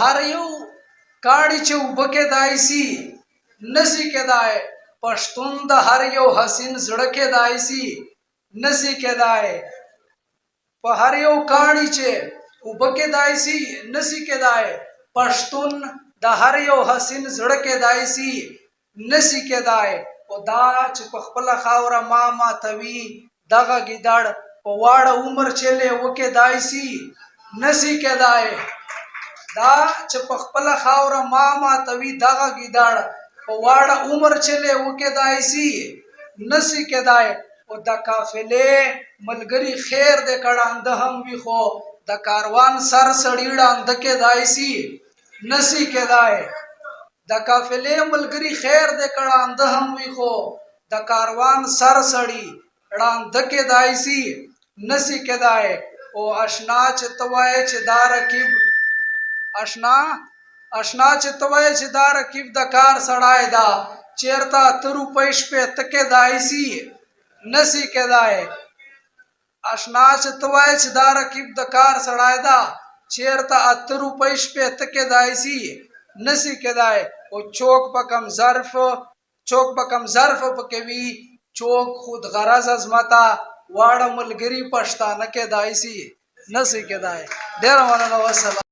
هر یو کاڼي چې اوبه کېدای شي نسی کېدای پښتون د هر یو حسین زړه کېدای شي نسی کېدای په هر یو کاڼي چې اوبه کېدای شي نسی کېدای پښتون د هر یو حسین زړه کېدای شي نسی کېدای او دا چې په خپله خاوره ما ماتوي دغه ګیدړ په واړه عمر چلې وکېدای شي نسی کېدای دا چې په خپله خاوره ما ماتوي دغه ګیدړ په واړه عمر چلې وکېدای شي نسی کېدای او د قافلې ملګري خیر د کړانده هم وي خو د کاروان سر سړي ړانده کېدای شي نسی کېدای د قافلې ملګري خیر د کړانده هم وي خو د کاروان سر سړي ړانده کېدای شي نسی کېدای او اشنا چې ته وایې چې دا رقیب اشنا چې ته وایې چې دا رقیب د کار سړی ده چېرته 8 روپۍ شپېته کېدای شي نسی کېدای اشنا چې ته وایې چې دا رقیب د کار سړی ده چېرته 8 روپۍ شپېته کېدای شي نسی کېدای او چوک په کم ظرف پکې وي چوک خود غرض ازمته واړه ملګري پښتانه کېدای شي نسی کېدای ډېره مننه والسلام